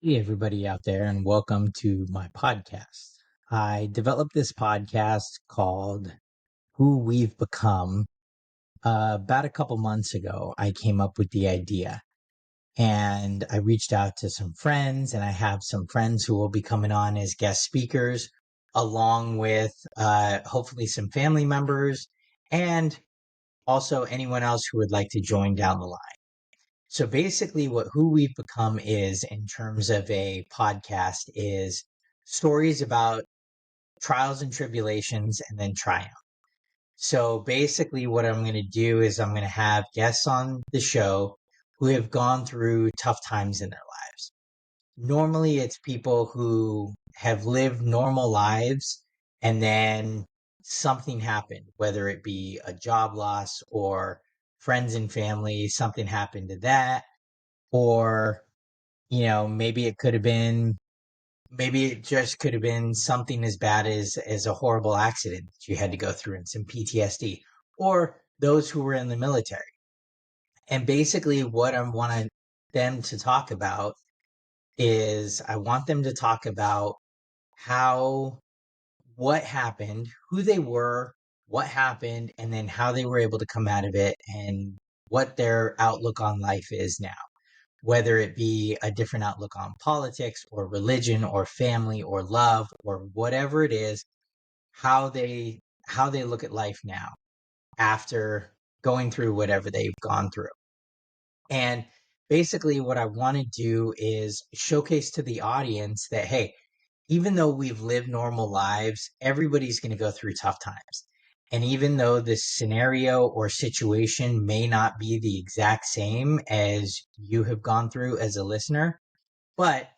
Hey, everybody out there, and welcome to my podcast. I developed this podcast called Who We've Become. About a couple months ago, I came up with the idea and I reached out to some friends, and I have some friends who will be coming on as guest speakers, along with hopefully some family members and also anyone else who would like to join down the line. So basically, what Who We've Become is, in terms of a podcast, is stories about trials and tribulations and then triumph. So basically, what I'm going to do is I'm going to have guests on the show who have gone through tough times in their lives. Normally, it's people who have lived normal lives and then something happened, whether it be a job loss or friends and family, something happened to that, or maybe it just could have been something as bad as a horrible accident that you had to go through and some PTSD, or those who were in the military. And basically what I want them to talk about is I want them to talk about how what happened, who they were, what happened, and then how they were able to come out of it and what their outlook on life is now, whether it be a different outlook on politics or religion or family or love or whatever it is, how they look at life now after going through whatever they've gone through. And basically what I want to do is showcase to the audience that, hey, even though we've lived normal lives, everybody's going to go through tough times. And even though the scenario or situation may not be the exact same as you have gone through as a listener, but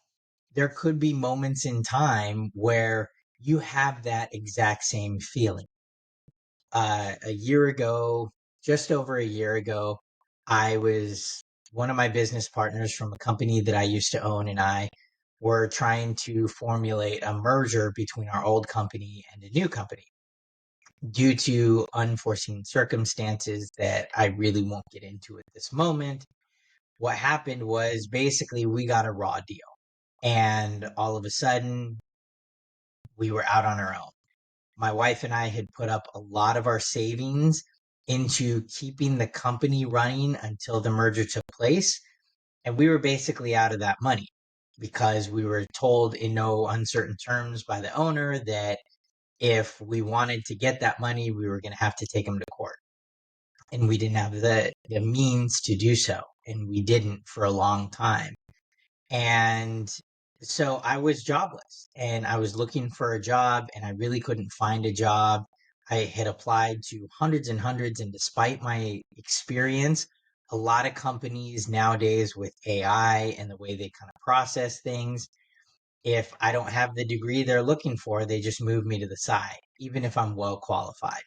there could be moments in time where you have that exact same feeling. A year ago, just over a year ago, I was one of my business partners from a company that I used to own, and I were trying to formulate a merger between our old company and a new company. Due to unforeseen circumstances that I really won't get into at this moment, what happened was basically we got a raw deal. And all of a sudden, we were out on our own. My wife and I had put up a lot of our savings into keeping the company running until the merger took place. And we were basically out of that money because we were told in no uncertain terms by the owner that if we wanted to get that money, we were going to have to take him to court. And we didn't have the means to do so. And we didn't for a long time. And so I was jobless and I was looking for a job and I really couldn't find a job. I had applied to hundreds and hundreds, and despite my experience, a lot of companies nowadays with AI and the way they kind of process things, if I don't have the degree they're looking for, they just move me to the side, even if I'm well qualified.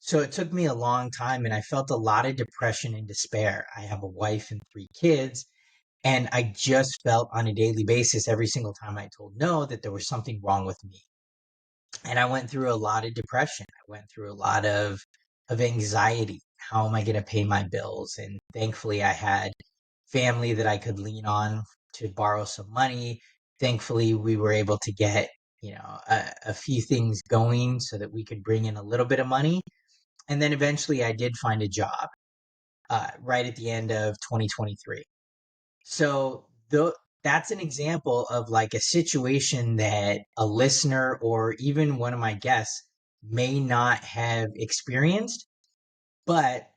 So it took me a long time and I felt a lot of depression and despair. I have a wife and three kids, and I just felt on a daily basis, every single time I told no, that there was something wrong with me. And I went through a lot of depression. I went through a lot of anxiety. How am I going to pay my bills? And thankfully, I had family that I could lean on to borrow some money. Thankfully, we were able to get, a few things going so that we could bring in a little bit of money. And then eventually I did find a job right at the end of 2023. So that's an example of like a situation that a listener or even one of my guests may not have experienced, but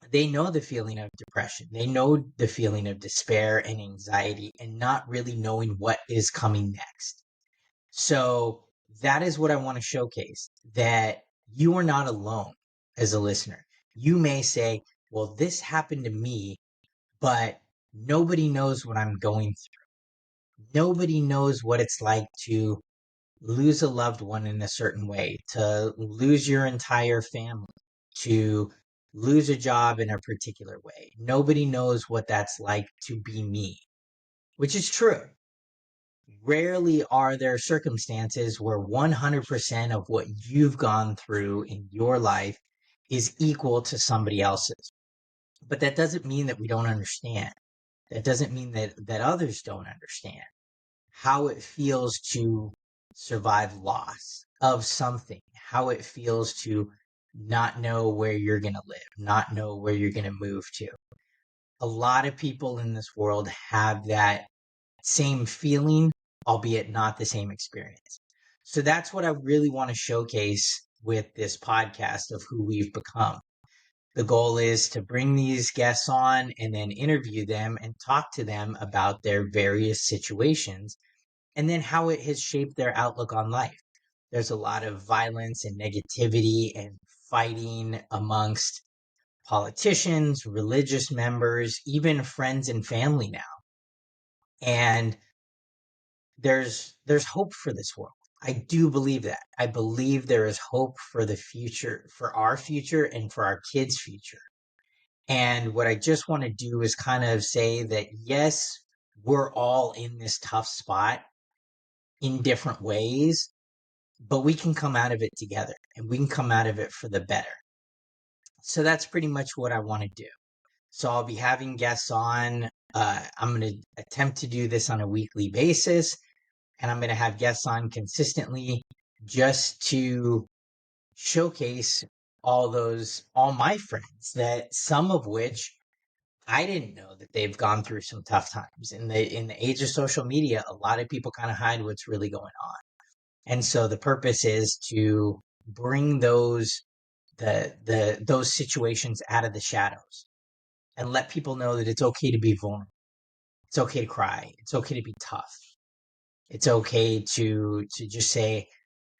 they know the feeling of depression. They know the feeling of despair and anxiety and not really knowing what is coming next. So that is what I want to showcase, that you are not alone as a listener. You may say, well, this happened to me, but nobody knows what I'm going through. Nobody knows what it's like to lose a loved one in a certain way, to lose your entire family, to lose a job in a particular way. Nobody knows what that's like to be me, which is true. Rarely are there circumstances where 100% of what you've gone through in your life is equal to somebody else's. But that doesn't mean that we don't understand. That doesn't mean that others don't understand how it feels to survive loss of something, how it feels to not know where you're going to live, not know where you're going to move to. A lot of people in this world have that same feeling, albeit not the same experience. So that's what I really want to showcase with this podcast of who we've become. The goal is to bring these guests on and then interview them and talk to them about their various situations and then how it has shaped their outlook on life. There's a lot of violence and negativity and fighting amongst politicians, religious members, even friends and family now. And there's hope for this world. I do believe that. I believe there is hope for the future, for our future and for our kids' future. And what I just want to do is kind of say that, yes, we're all in this tough spot in different ways, but we can come out of it together and we can come out of it for the better. So that's pretty much what I want to do. So I'll be having guests on. I'm going to attempt to do this on a weekly basis, and I'm going to have guests on consistently just to showcase all my friends, that some of which I didn't know that they've gone through some tough times. In the age of social media, a lot of people kind of hide what's really going on. And so the purpose is to bring those situations out of the shadows and let people know that it's okay to be vulnerable. It's okay to cry. It's okay to be tough. It's okay to just say,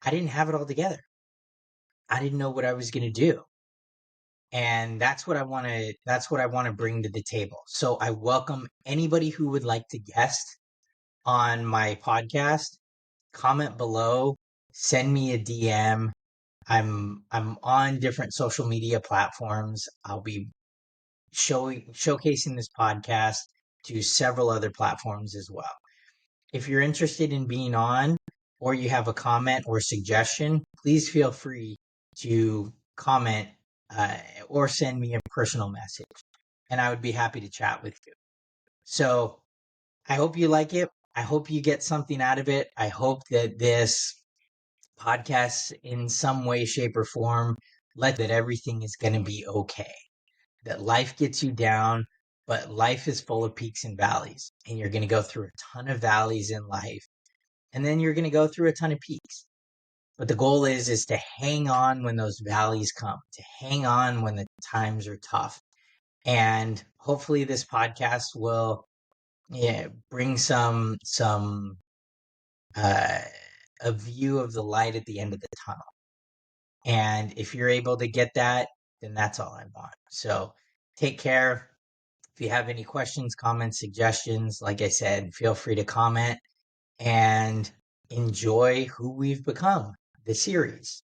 I didn't have it all together. I didn't know what I was going to do. And that's what I want to bring to the table. So I welcome anybody who would like to guest on my podcast. Comment below, send me a DM. I'm on different social media platforms. I'll be showcasing this podcast to several other platforms as well. If you're interested in being on, or you have a comment or suggestion, please feel free to comment or send me a personal message, and I would be happy to chat with you. So I hope you like it. I hope you get something out of it. I hope that this podcast in some way, shape, or form that everything is going to be okay, that life gets you down, but life is full of peaks and valleys, and you're going to go through a ton of valleys in life, and then you're going to go through a ton of peaks. But the goal is to hang on when those valleys come, to hang on when the times are tough. And hopefully this podcast will bring uh, a view of the light at the end of the tunnel. And if you're able to get that, then that's all I want. So take care. If you have any questions, comments, suggestions, like I said, feel free to comment and enjoy Who We've Become, the series.